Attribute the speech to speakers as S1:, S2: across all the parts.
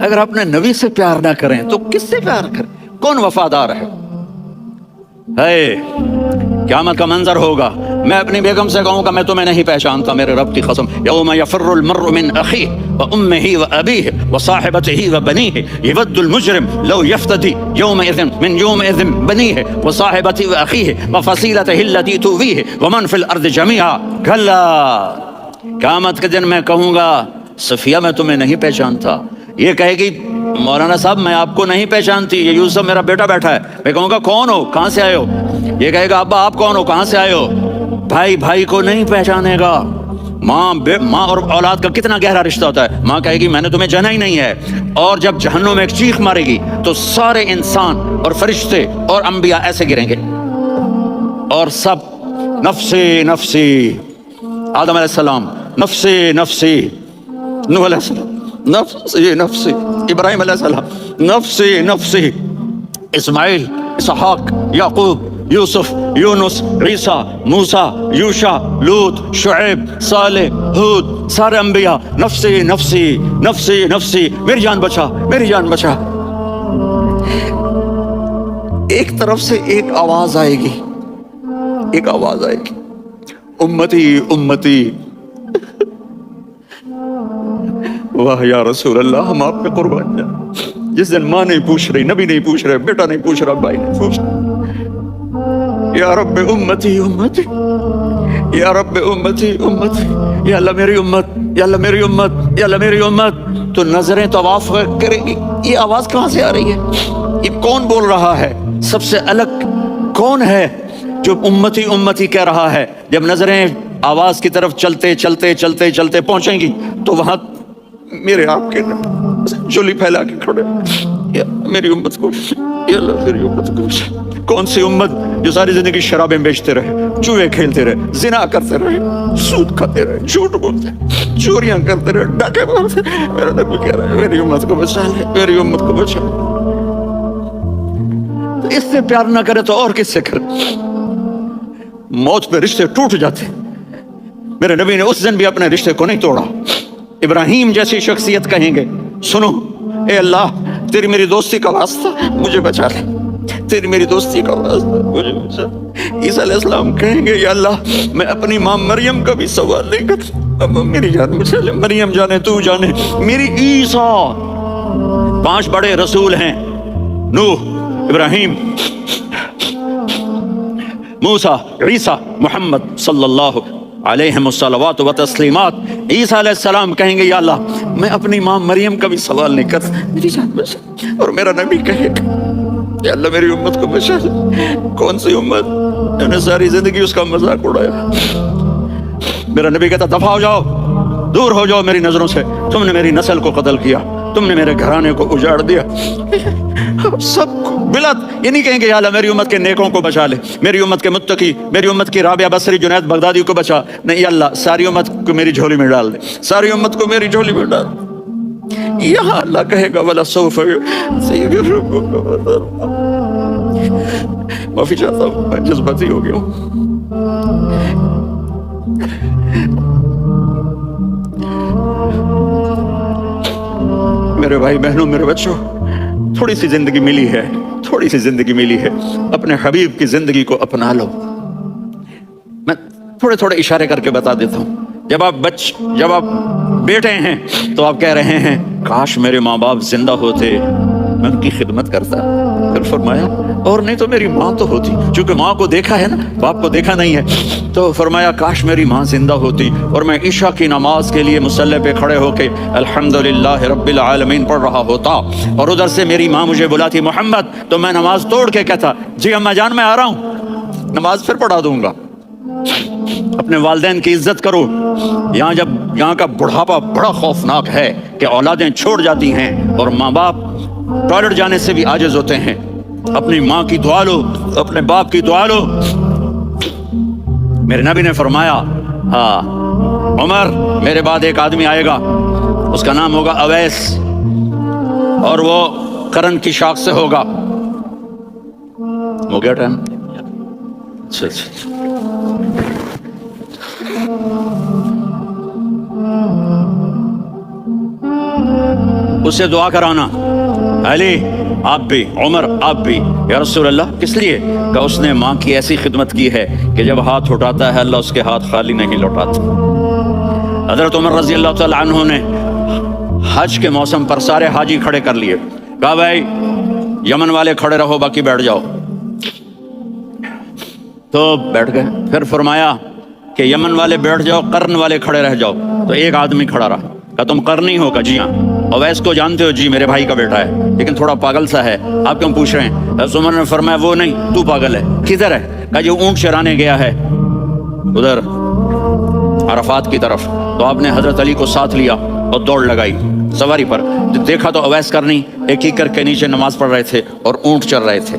S1: اگر اپنے نبی سے پیار نہ کریں تو کس سے پیار کریں؟ کون وفادار ہے؟ قیامت کا منظر ہوگا، میں اپنی بیگم سے کہوں گا میں تمہیں نہیں پہچانتا، میرے رب کی قسم، یوم یفر المرء من اخیہ وامہ وابیہ وصاحبتہ وبنیہ یود المجرم لو یفتدی یومئذ من یومئذ بنیہ وصاحبتہ واخیہ وفصیلتہ التی تؤویہ ومن فی الارض جمیعا کلا، قیامت کے دن میں کہوں گا صفیہ میں تمہیں نہیں پہچانتا، یہ کہے گی مولانا صاحب میں آپ کو نہیں پہچانتی، یہ یوسف میرا بیٹا بیٹھا ہے، میں کہوں گا کون ہو، کہاں سے آئے ہو؟ یہ کہے گا ابا آپ کون ہو، کہاں سے آئے ہو؟ بھائی بھائی کو نہیں پہچانے گا۔ ماں اور اولاد کا کتنا گہرا رشتہ ہوتا ہے، ماں کہے گی میں نے تمہیں جانا ہی نہیں ہے، اور جب جہنم میں ایک چیخ مارے گی تو سارے انسان اور فرشتے اور انبیاء ایسے گریں گے اور سب نفسی نفسی، آدم علیہ السلام نفسی نفسی، نوح علیہ السلام نفسی نفسی، ابراہیم علیہ السلام نفسی نفسی، اسماعیل، اسحاق، یعقوب، یوسف، یونس، عیسیٰ، موسیٰ، یوشع، لوط، شعیب، صالح، ہود، سارے انبیاء نفسی نفسی نفسی نفسی، میری جان بچا میری جان بچا۔ ایک طرف سے ایک آواز آئے گی، ایک آواز آئے گی، امتی امتی، واہ یا رسول اللہ ہم آپ پہ قربان جائیں۔ جس دن ماں نہیں پوچھ رہی، نبی نہیں پوچھ رہے، بیٹا نہیں پوچھ رہا، بھائی نہیں پوچھ رہا، یا رب امتی امتی، یا رب امتی امتی، یا اللہ میری امت، یا اللہ میری امت، یا اللہ میری امت، تو نظریں طواف کرے گی، یہ آواز کہاں سے آ رہی ہے؟ یہ کون بول رہا ہے؟ سب سے الگ کون ہے جو امتی امتی کہہ رہا ہے؟ جب نظریں آواز کی طرف چلتے چلتے چلتے چلتے پہنچیں گی تو وہاں میرے آپ کے جولی پھیلا کے کھڑے، یا میری امت کو، یا اللہ میری امت کو۔ کون سی امت جو ساری زندگی شرابیں بیچتے رہے، جوئے کھیلتے رہے، زنا کرتے رہے، سود کھاتے رہے، جھوٹ بولتے رہے، چوریاں کرتے رہے، ڈاکے مارتے رہے؟ میرا نبی کہہ رہا ہے میری امت کو بچا لے، میری امت کو بچا لے۔ اس سے پیار نہ کرے تو اور کس سے کرے؟ موت پہ رشتے ٹوٹ جاتے، میرے نبی نے اس دن بھی اپنے رشتے کو نہیں توڑا۔ ابراہیم جیسی شخصیت کہیں گے سنو اے اللہ تیری میری دوستی کا واسطہ مجھے بچا لے، تیری میری دوستی کا واسطہ مجھے بچا لے۔ عیسیٰ علیہ السلام کہیں گے یا اللہ میں اپنی ماں مریم کا بھی سوال نہیں کرتا، میری جان بچا لے، مریم جانے تو جانے میری عیسیٰ۔ 5 بڑے رسول ہیں، نوح، ابراہیم، موسیٰ، عیسیٰ، محمد صلی اللہ علیہ الصلوات و تسلیمات۔ عیسیٰ علیہ السلام کہیں گے یا اللہ میں اپنی ماں مریم کا بھی سوال نہیں کرتا، میری جان بچا۔ اور میرا نبی کہے گا یا اللہ میری امت کو بچا لے۔ کون سی امت جنہوں نے ساری زندگی اس کا مذاق اڑایا؟ میرا نبی کہتا دفع ہو جاؤ، دور ہو جاؤ میری نظروں سے، تم نے میری نسل کو قتل کیا، تم نے میرے گھرانے کو اجاڑ دیا۔ سب کو بلت یہ نہیں کہیں گے یا اللہ میری امت کے نیکوں کو بچا لے، میری امت کے متقی، میری امت کی رابعہ بصری، جنید بغدادی کو بچا، نہیں یا اللہ ساری امت کو میری جھولی میں ڈال دے، ساری امت کو میری جھولی میں ڈال دے۔ یہاں اللہ کہے گا وَلَسَوْفَ يُعْطِيكَ رَبُّكَ فَتَرْضَىٰ۔ معافی چاہتا ہوں میں جذباتی ہو گیا ہوں۔ میرے بھائی بہنوں، میرے بچوں، تھوڑی سی زندگی ملی ہے، تھوڑی سی زندگی ملی ہے، اپنے حبیب کی زندگی کو اپنا لو۔ میں تھوڑے تھوڑے اشارے کر کے بتا دیتا ہوں۔ جب آپ بیٹے ہیں تو آپ کہہ رہے ہیں کاش میرے ماں باپ زندہ ہوتے، میں ان کی خدمت کرتا۔ پھر فرمایا اور نہیں تو میری ماں تو ہوتی، چونکہ ماں کو دیکھا ہے نا، باپ کو دیکھا نہیں ہے، تو فرمایا کاش میری ماں زندہ ہوتی اور میں عشاء کی نماز کے لیے مصلی پہ کھڑے ہو کے الحمدللہ رب العالمین پڑھ رہا ہوتا، اور ادھر سے میری ماں مجھے بلاتی محمد، تو میں نماز توڑ کے کہتا جی اماں جان میں آ رہا ہوں، نماز پھر پڑھا دوں گا۔ اپنے والدین کی عزت کرو۔ یہاں کا بڑھاپا بڑا خوفناک ہے کہ اولادیں چھوڑ جاتی ہیں اور ماں باپ ٹوائلٹ جانے سے بھی عاجز ہوتے ہیں۔ اپنی ماں کی دعا لو، اپنے باپ کی دعا لو۔ میرے نبی نے فرمایا ہاں عمر میرے بعد ایک آدمی آئے گا، اس کا نام ہوگا اویس، اور وہ قرن کی شاخ سے ہوگا۔ ہو گیا ٹائم؟ اچھا اس سے دعا کرانا، علی آپ بھی، عمر آپ بھی۔ یا رسول اللہ کس لیے؟ کہ اس نے ماں کی ایسی خدمت کی ہے کہ جب ہاتھ اٹھاتا ہے اللہ اس کے ہاتھ خالی نہیں لوٹاتا۔ حضرت عمر رضی اللہ تعالی عنہ نے حج کے موسم پر سارے حاجی کھڑے کر لیے، کہا بھائی یمن والے کھڑے رہو باقی بیٹھ جاؤ، تو بیٹھ گئے۔ پھر فرمایا کہ یمن والے بیٹھ جاؤ، قرن والے کھڑے رہ جاؤ، تو ایک آدمی کھڑا رہا، کہا تم قرنی ہو؟ کہا جی ہاں۔ اویس کو جانتے ہو؟ جی میرے بھائی کا بیٹا ہے لیکن تھوڑا پاگل سا ہے، آپ کیوں پوچھ رہے ہیں؟ حضرت عمر نے فرمایا وہ نہیں، تو پاگل ہے۔ کدھر ہے؟ کہا جو اونٹ چرانے گیا ہے ادھر عرفات کی طرف۔ تو آپ نے حضرت علی کو ساتھ لیا اور دوڑ لگائی سواری پر۔ دیکھا تو اویس کرنی ایک ایک کر کے نیچے نماز پڑھ رہے تھے اور اونٹ چر رہے تھے۔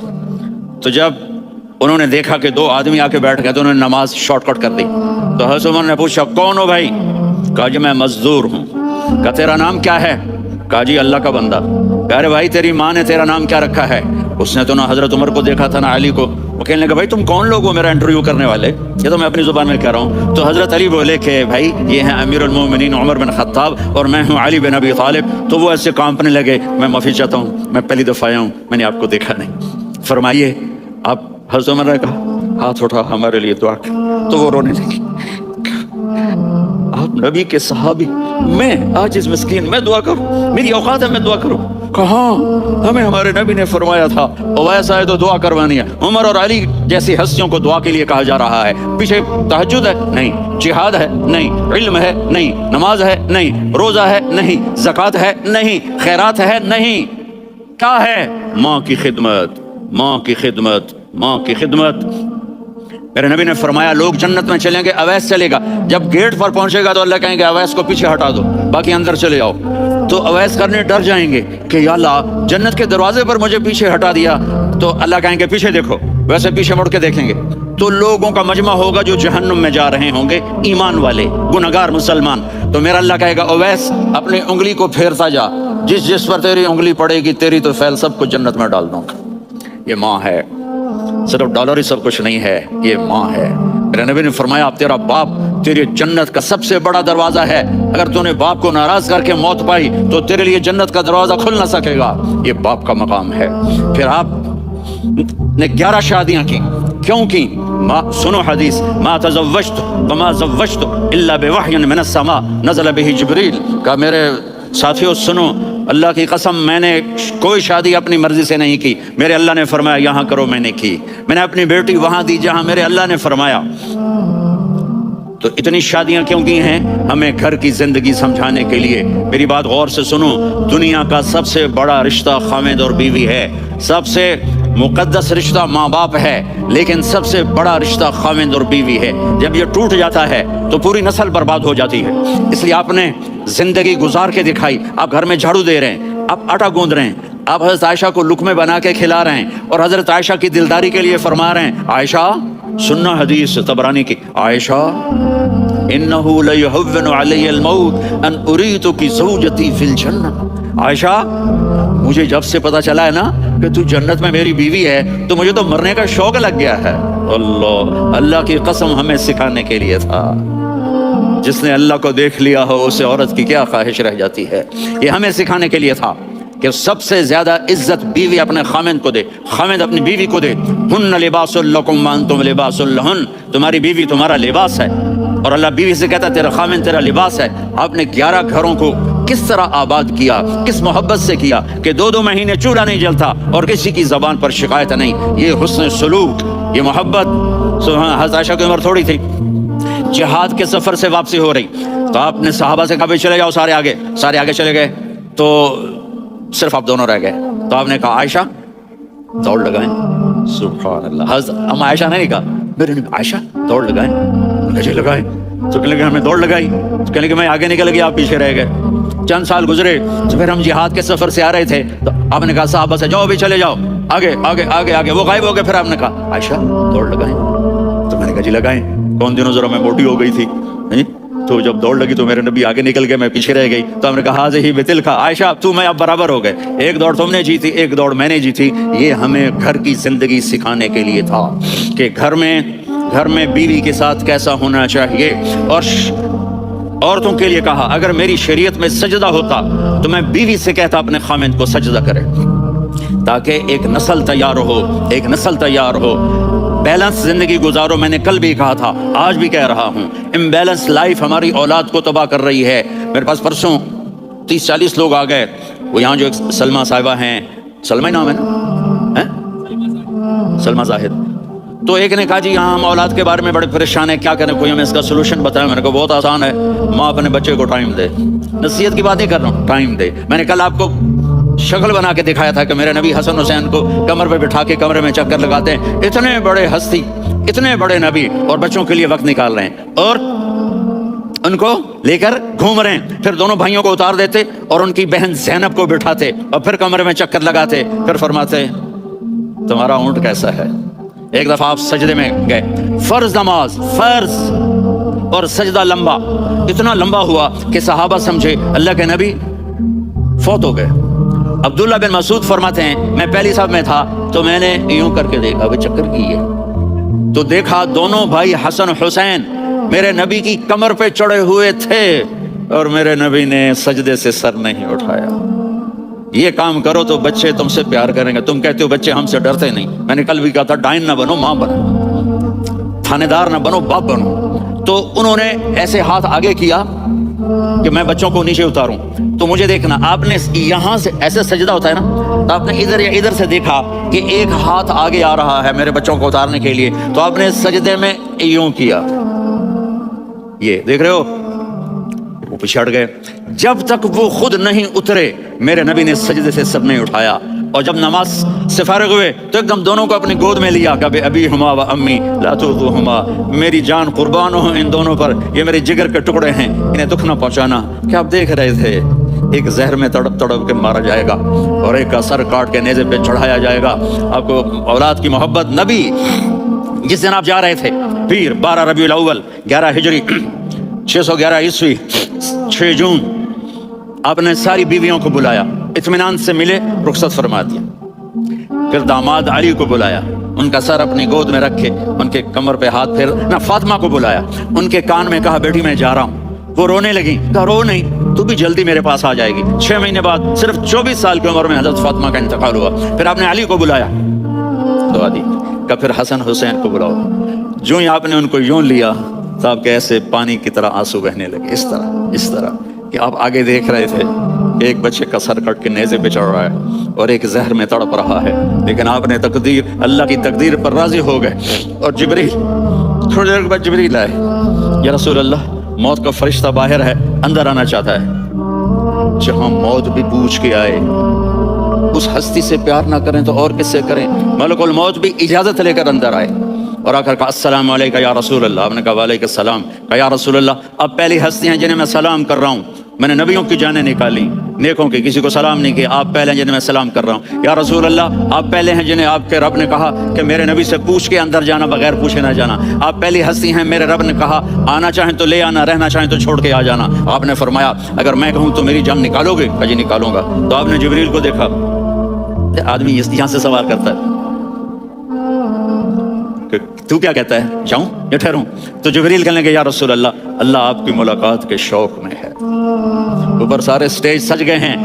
S1: تو جب انہوں نے دیکھا کہ دو آدمی آ کے بیٹھ گئے تو انہوں نے نماز شارٹ کٹ کر دی۔ تو حضرت عمر نے پوچھا کون ہو بھائی؟ کہا جی میں مزدور ہوں۔ کہا تیرا نام کیا ہے؟ کہا جی اللہ کا بندہ۔ کہا ارے بھائی تیری ماں نے تیرا نام کیا رکھا ہے؟ اس نے تو نہ حضرت عمر کو دیکھا تھا نہ علی کو۔ وہ کہنے لگا بھائی تم کون لوگ ہو میرا انٹرویو کرنے والے؟ یہ تو میں اپنی زبان میں کہہ رہا ہوں۔ تو حضرت علی بولے کہ بھائی یہ ہیں امیر المومنین عمر بن خطاب اور میں ہوں علی بن ابی طالب۔ تو وہ ایسے کانپنے لگے، میں معافی چاہتا ہوں، میں پہلی دفعہ آیا ہوں، میں نے آپ کو دیکھا نہیں، فرمائیے آپ۔ حضرت عمر نے کہا ہاتھ اٹھا ہمارے لیے دعا کر۔ تو وہ رونے لگی، آپ نبی کے صحابی، میں آج اس مسکین میں دعا کروں؟ میری اوقات ہے میں دعا کروں؟ کہاں ہمیں ہمارے نبی نے فرمایا تھا اویس آئے تو دعا کروانی ہے۔ عمر اور علی جیسی ہستیوں کو دعا کے لیے کہا جا رہا ہے۔ پیچھے تہجد ہے نہیں، جہاد ہے نہیں، علم ہے نہیں، نماز ہے نہیں، روزہ ہے نہیں، زکوٰۃ ہے نہیں، خیرات ہے نہیں، کیا ہے؟ ماں کی خدمت، ماں کی خدمت، ماں کی خدمت۔ میرے نبی نے فرمایا لوگ جنت میں چلیں گے، اویس چلے گا، جب گیٹ پر پہنچے گا تو اللہ کہیں گے اویس کو پیچھے ہٹا دو، باقی اندر چلے جاؤ۔ تو اویس کرنے ڈر جائیں گے کہ یا اللہ جنت کے دروازے پر مجھے پیچھے ہٹا دیا، تو اللہ کہیں گے پیچھے دیکھو، ویسے پیچھے مڑ کے دیکھیں گے تو لوگوں کا مجمع ہوگا جو جہنم میں جا رہے ہوں گے، ایمان والے، گنہگار مسلمان۔ تو میرا اللہ کہے گا اویس اپنی انگلی کو پھیرتا جا، جس جس پر تیری انگلی پڑے گی تیری تو فیل سب کو جنت میں ڈال دوں گا۔ یہ ماں ہے، صرف ڈالر ہی سب کچھ نہیں ہے، یہ ماں ہے۔ میرے نبی نے فرمایا اب تیرا باپ تیری جنت کا سب سے بڑا دروازہ ہے، اگر تو نے باپ کو ناراض کر کے موت پائی تو تیرے لیے جنت کا دروازہ کھل نہ سکے گا، یہ باپ کا مقام ہے۔ پھر آپ نے 11 شادیاں کی، کیوں کی؟ سنو حدیث، ما تزوجت وما زوجت الا بوحی من السماء نزل به جبریل۔ کہ میرے ساتھیوں سنو، اللہ کی قسم میں نے کوئی شادی اپنی مرضی سے نہیں کی، میرے اللہ نے فرمایا یہاں کرو، میں نے کی۔ میں نے اپنی بیٹی وہاں دی جہاں میرے اللہ نے فرمایا۔ تو اتنی شادیاں کیوں کی ہیں؟ ہمیں گھر کی زندگی سمجھانے کے لیے۔ میری بات غور سے سنو، دنیا کا سب سے بڑا رشتہ خاوند اور بیوی ہے، سب سے مقدس رشتہ ماں باپ ہے، لیکن سب سے بڑا رشتہ خاوند اور بیوی ہے۔ جب یہ ٹوٹ جاتا ہے تو پوری نسل برباد ہو جاتی ہے۔ اس لیے آپ نے زندگی گزار کے دکھائی، آپ گھر میں جھاڑو دے رہے ہیں، آپ آٹا گوندھ رہے ہیں، آپ حضرت عائشہ کو لقمے بنا کے کھلا رہے ہیں اور حضرت عائشہ کی دلداری کے لیے فرما رہے ہیں عائشہ، سننا حدیث طبرانی کی، عائشہ انہ لیہون علی الموت ان اریتک زوجتی فی الجنہ۔ عائشہ مجھے جب سے پتا چلا ہے نا کہ تو جنت میں میری بیوی ہے تو مجھے تو مرنے کا شوق لگ گیا ہے۔ اللہ کی قسم ہمیں سکھانے کے لیے تھا۔ جس نے اللہ کو دیکھ لیا ہو اسے عورت کی کیا خواہش رہ جاتی ہے۔ یہ ہمیں سکھانے کے لیے تھا کہ سب سے زیادہ عزت بیوی اپنے خاوند کو دے، خاوند اپنی بیوی کو دے۔ ہن لباس لکم وانتم لباس لہن، تمہاری بیوی تمہارا لباس ہے، اور اللہ بیوی سے کہتا ہے تیرا خاوند تیرا لباس ہے۔ آپ نے 11 گھروں کو کس طرح آباد کیا، کس محبت سے کیا کہ 2 مہینے چولہا نہیں جلتا اور کسی کی زبان پر شکایت نہیں۔ یہ حسن سلوک، یہ محبت۔ حضرت عائشہ کی عمر تھوڑی تھی، جہاد کے سفر سے واپسی ہو رہی، تو آپ نے صحابہ سے کہا بھائی چلے جاؤ، سارے آگے چلے گئے، تو صرف آپ دونوں رہ گئے۔ تو آپ نے کہا عائشہ دوڑ لگائیں، سبحان اللہ۔ حضرت عائشہ نے نہیں کہا، میرے نے عائشہ دوڑ لگائیں، مجھے لگائیں، تو کہنے لگے ہمیں دوڑ لگائی، تو کہنے لگے میں آگے نکل گیا، آپ پیچھے رہ گئے۔ چند سال گزرے تو پھر ہم جہاد کے سفر سے آ رہے تھے، تو آپ نے کہا صحابہ سے جاؤ بھی چلے جاؤ، آگے آگے آگے آگے، وہ غائب ہو گئے۔ پھر آپ نے کہا عائشہ دوڑ لگائیں، تو میں نے کہا جی لگائیں۔ کون دنوں ذرا میں موٹی ہو گئی تھی، تو جب دوڑ لگی تو میرے نبی آگے نکل گئے، میں پیچھے رہ گئی، تو ہم نے کہا ہی بتل کا عائشہ تو میں اب برابر ہو گئے، ایک دوڑ تم نے جیتی، ایک دوڑ میں نے جیتی۔ یہ ہمیں گھر کی زندگی سکھانے کے لیے تھا کہ گھر میں بیوی کے ساتھ کیسا ہونا چاہیے، عورتوں کے لیے کہا اگر میری شریعت میں سجدہ ہوتا تو میں بیوی سے کہتا اپنے خامند کو سجدہ کرے، تاکہ ایک نسل تیار ہو، ایک نسل تیار ہو، بیلنس زندگی گزارو۔ میں نے کل بھی کہا تھا، آج بھی کہہ رہا ہوں، امبیلنس لائف ہماری اولاد کو تباہ کر رہی ہے۔ میرے پاس پرسوں 30-40 لوگ آ گئے، وہ یہاں جو ایک سلمہ صاحبہ ہیں، سلمہ نام ہے نا، سلمہ زاہد، تو ایک نے کہا جی یہاں ہم اولاد کے بارے میں بڑے پریشان ہیں، کیا کریں، کوئی ہمیں اس کا سولوشن بتائیں۔ میں نے کہا بہت آسان ہے، ماں اپنے بچے کو ٹائم دے، نصیحت کی بات نہیں کر رہا ہوں، ٹائم دے۔ میں نے کل آپ کو شکل بنا کے دکھایا تھا کہ میرے نبی حسن حسین کو کمر پہ بٹھا کے کمرے میں چکر لگاتے ہیں، اتنے بڑے ہستی، اتنے بڑے نبی، اور بچوں کے لیے وقت نکال رہے ہیں اور ان کو لے کر گھوم رہے ہیں۔ پھر دونوں بھائیوں کو اتار دیتے اور ان کی بہن زینب کو بٹھاتے اور پھر کمرے میں چکر لگاتے، پھر فرماتے تمہارا اونٹ کیسا ہے۔ ایک دفعہ آپ سجدے میں گئے، فرض نماز، فرض، اور سجدہ لمبا، اتنا لمبا ہوا کہ صحابہ سمجھے اللہ کے نبی فوت ہو گئے۔ عبداللہ بن مسعود فرماتے ہیں میں پہلی صف میں تھا تو میں نے یوں کر کے دیکھا، وہ چکر کی ہے، تو دیکھا دونوں بھائی حسن حسین میرے نبی کی کمر پہ چڑھے ہوئے تھے اور میرے نبی نے سجدے سے سر نہیں اٹھایا۔ یہ کام کرو تو بچے تم سے پیار کریں گے۔ تم کہتے ہو بچے ہم سے ڈرتے نہیں، میں نے کل بھی کہا تھا ڈائن نہ بنو، ماں بنو، تھانے دار نہ بنو، باپ بنو۔ تو انہوں نے ایسے ہاتھ آگے کیا کہ میں بچوں کو نیچے اتاروں، تو مجھے دیکھنا، آپ نے یہاں سے ایسے سجدہ ہوتا ہے نا، تو آپ نے ادھر یا ادھر سے دیکھا کہ ایک ہاتھ آگے آ رہا ہے میرے بچوں کو اتارنے کے لیے، تو آپ نے سجدے میں یوں کیا، یہ دیکھ رہے ہو، وہ پیچھے ہٹ گئے۔ جب تک وہ خود نہیں اترے میرے نبی نے سجدے سے سر نہیں اٹھایا، اور جب نماز سے فارغ ہوئے تو ایک دم دونوں کو اپنی گود میں لیا کہ ابی ہما و امی لا تؤذوہما، میری جان قربان ہو ان دونوں پر، یہ میرے جگر کے ٹکڑے ہیں، انہیں دکھ نہ پہنچانا۔ کیا آپ دیکھ رہے تھے، ایک زہر میں تڑپ تڑپ کے مارا جائے گا اور ایک کا سر کاٹ کے نیزے پہ چڑھایا جائے گا۔ آپ کو اولاد کی محبت، نبی جس دن آپ جا رہے تھے پیر 12 ربیع الاول 11 ہجری 611 عیسوی 6 جون، آپ نے ساری بیویوں کو بلایا، اطمینان سے ملے، رخصت فرما دیا۔ پھر داماد علی کو بلایا، ان کا سر اپنی گود میں رکھے، ان کے کمر پہ ہاتھ پھیر نہ، فاطمہ کو بلایا، ان کے کان میں کہا بیٹی میں جا رہا ہوں۔ وہ رونے لگی، کہا رو نہیں، تو بھی جلدی میرے پاس آ جائے گی۔ 6 مہینے بعد صرف 24 سال کی عمر میں حضرت فاطمہ کا انتقال ہوا۔ پھر آپ نے علی کو بلایا، دعا دی، کہ پھر حسن حسین کو بلاؤ۔ جو ہی آپ نے ان کو یوں لیا تو آپ کے ایسے پانی کی طرح آنسو بہنے لگے، اس طرح کہ آپ آگے دیکھ رہے تھے کہ ایک بچے کا سر کٹ کے نیزے پہ چڑھ رہا ہے اور ایک زہر میں تڑپ رہا ہے، لیکن آپ نے تقدیر، اللہ کی تقدیر پر راضی ہو گئے۔ اور جبریل تھوڑی دیر کے بعد جبریل آئے، یا رسول اللہ موت کا فرشتہ باہر ہے، اندر آنا چاہتا ہے۔ جہاں موت بھی پوچھ کے آئے، اس ہستی سے پیار نہ کریں تو اور کس سے کریں؟ ملک الموت بھی اجازت لے کر اندر آئے اور آ کر کہا السلام علیکم یا رسول اللہ۔ آپ نے کہا وعلیکم السلام۔ کہا یا رسول اللہ اب پہلی ہستی ہیں جنہیں میں سلام کر رہا ہوں، میں نے نبیوں کی جانیں نکالی، نیکوں کی، کسی کو سلام نہیں کیا، آپ پہلے ہیں جنہیں میں سلام کر رہا ہوں۔ یا رسول اللہ آپ پہلے ہیں جنہیں آپ کے رب نے کہا کہ میرے نبی سے پوچھ کے اندر جانا، بغیر پوچھے نہ جانا۔ آپ پہلی ہستی ہیں، میرے رب نے کہا آنا چاہیں تو لے آنا، رہنا چاہیں تو چھوڑ کے آ جانا۔ آپ نے فرمایا اگر میں کہوں تو میری جان نکالو گے؟ کہا جی نکالوں گا۔ تو آپ نے جبریل کو دیکھا، آدمی یہاں سے سوال کرتا ہے کہ تو کیا کہتا ہے، جاؤں یا ٹھہروں؟ تو جبریل کہنے لگے یا رسول اللہ اللہ آپ کی ملاقات کے شوق میں ہے۔ اوپر سارے سٹیج سج گئے ہیں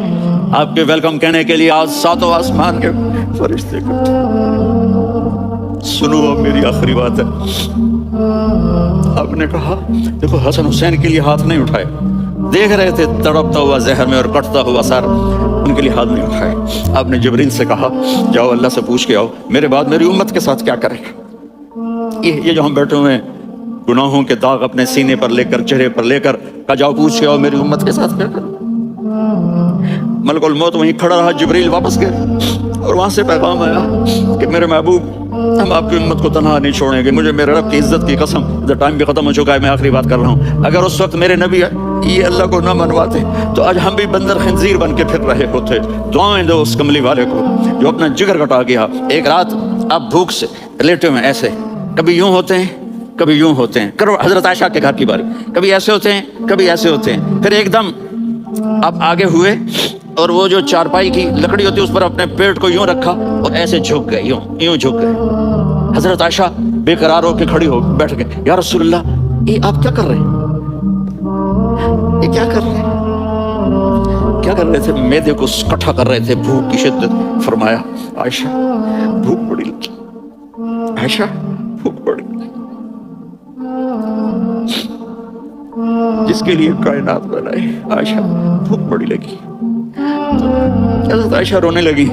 S1: آپ کے ویلکم کہنے کے لیے، آج 7 آسمان کے فرشتے اکٹھے۔ سنو اب میری آخری بات ہے۔ آپ نے کہا دیکھو حسن حسین کے لیے ہاتھ نہیں اٹھائے، دیکھ رہے تھے تڑپتا ہوا زہر میں اور کٹتا ہوا سر، ان کے لیے ہاتھ نہیں اٹھائے۔ آپ نے جبریل سے کہا جاؤ اللہ سے پوچھ کے آؤ میرے بعد میری امت کے ساتھ کیا کرے گا۔ یہ جو ہم بیٹھے ہوئے ہیں گناہوں کے داغ اپنے سینے پر لے کر، چہرے پر لے کر، کہا جاؤ پوچھ کے آؤ میری امت کے ساتھ کیا کرے۔ ملک الموت وہیں کھڑا رہا، جبریل واپس گئے اور وہاں سے پیغام آیا کہ میرے محبوب ہم آپ کی امت کو تنہا نہیں چھوڑیں گے، مجھے میرے رب کی عزت کی قسم، ٹائم بھی ختم ہو چکا ہے، میں آخری بات کر رہا ہوں، اگر اس وقت میرے نبی یہ اللہ کو نہ منواتے تو آج ہم بھی بندر خنزیر بن کے پھر رہے ہوتے۔ دعائیں دو اس کملی والے کو جو اپنا جگر کٹا گیا۔ ایک رات آپ بھوک سے لیٹے ہوئے ایسے، کبھی یوں ہوتے ہیں کبھی یوں ہوتے ہیں، کرو حضرت عائشہ کے گھر کی باری، کبھی ایسے ہوتے ہیں کبھی ایسے ہوتے ہیں، پھر ایک دم آپ آگے ہوئے اور وہ جو چارپائی کی لکڑی ہوتی ہے اس پر اپنے پیٹ کو یوں رکھا اور ایسے جھک گئے، یوں جھک گئے۔ حضرت عائشہ بے قرار ہو کے کھڑی ہو بیٹھ گئے، یا رسول اللہ یہ آپ کیا کر رہے ہیں؟ یہ کیا کر رہے ہیں؟ کیا کر رہے تھے؟ میدے کو کٹھا کر رہے تھے، بھوک کی شدت۔ فرمایا عائشہ بھوک بڑی لگی، عائشہ بھوک بڑی لگی، جس کے لیے کائنات بنائی، عائشہ بھوک بڑی لگی۔ حضرت عائشہ رونے لگی،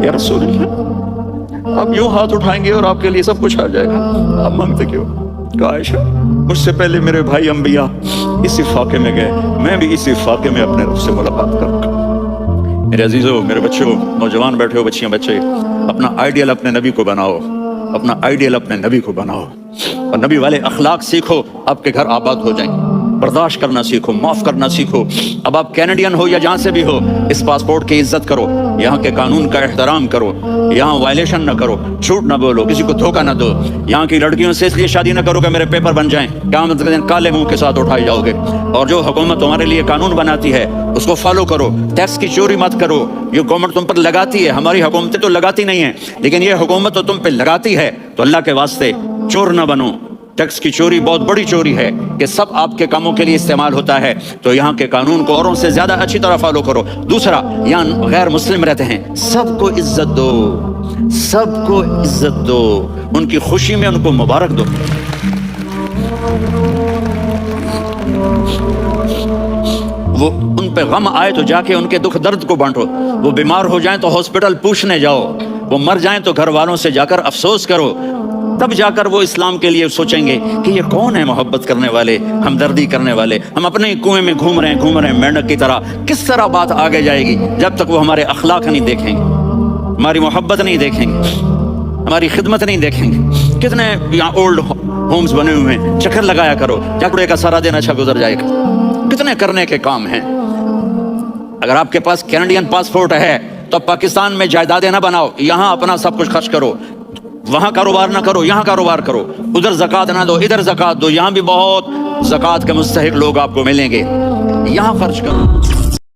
S1: یا رسول اللہ آپ یوں ہاتھ اٹھائیں گے اور آپ کے لیے سب کچھ آ جائے گا، آپ مانگتے کیوں؟ کہا عائشہ مجھ سے پہلے میرے بھائی انبیاء اسی فاقے میں گئے، میں بھی اسی فاقے میں اپنے رب سے ملاقات کروں گا۔ میرے عزیزوں، میرے بچوں، نوجوان بیٹھے ہو، بچیاں بچے، اپنا آئیڈیل اپنے نبی کو بناؤ، اپنا آئیڈیل اپنے نبی کو بناؤ، اور نبی والے اخلاق سیکھو، آپ کے گھر آباد ہو جائیں۔ برداشت کرنا سیکھو، معاف کرنا سیکھو۔ اب آپ کینیڈین ہو یا جہاں سے بھی ہو، اس پاسپورٹ کی عزت کرو، یہاں کے قانون کا احترام کرو، یہاں وائلیشن نہ کرو، جھوٹ نہ بولو، کسی کو دھوکہ نہ دو۔ یہاں کی لڑکیوں سے اس لیے شادی نہ کرو کہ میرے پیپر بن جائیں، قیامت کے دن کالے منہ کے ساتھ اٹھائے جاؤ گے۔ اور جو حکومت تمہارے لیے قانون بناتی ہے اس کو فالو کرو، ٹیکس کی چوری مت کرو۔ یہ گورنمنٹ تم پر لگاتی ہے، ہماری حکومتیں تو لگاتی نہیں ہیں، لیکن یہ حکومت تو تم پہ لگاتی ہے، تو اللہ کے واسطے چور نہ بنو۔ ٹیکس کی چوری بہت بڑی چوری ہے کہ سب آپ کے کاموں کے لیے استعمال ہوتا ہے، تو یہاں کے قانون کو اوروں سے زیادہ اچھی طرح فالو کرو۔ دوسرا، یہاں غیر مسلم رہتے ہیں، سب کو عزت دو، سب کو عزت دو، ان کی خوشی میں ان کو مبارک دو۔ وہ ان پہ غم آئے تو جا کے ان کے دکھ درد کو بانٹو، وہ بیمار ہو جائیں تو ہاسپٹل پوچھنے جاؤ، وہ مر جائیں تو گھر والوں سے جا کر افسوس کرو، تب جا کر وہ اسلام کے لیے سوچیں گے کہ یہ کون ہے محبت کرنے والے، ہمدردی کرنے والے۔ ہم اپنے کنویں میں گھوم رہے ہیں مینڈک کی طرح، کس طرح بات آگے جائے گی جب تک وہ ہمارے اخلاق نہیں دیکھیں گے، ہماری محبت نہیں دیکھیں گے، ہماری خدمت نہیں دیکھیں گے۔ کتنے یہاں اولڈ ہومز بنے ہوئے ہیں، چکر لگایا کرو، جاکڑے کا سارا دن اچھا گزر جائے گا۔ کتنے کرنے کے کام ہیں۔ اگر آپ کے پاس کینیڈین پاسپورٹ ہے تو پاکستان میں جائیدادیں نہ بناؤ، یہاں اپنا سب کچھ خرچ کرو، وہاں کاروبار نہ کرو، یہاں کاروبار کرو، ادھر زکوٰۃ نہ دو، ادھر زکوٰۃ دو، یہاں بھی بہت زکوٰۃ کے مستحق لوگ آپ کو ملیں گے، یہاں خرچ کرو۔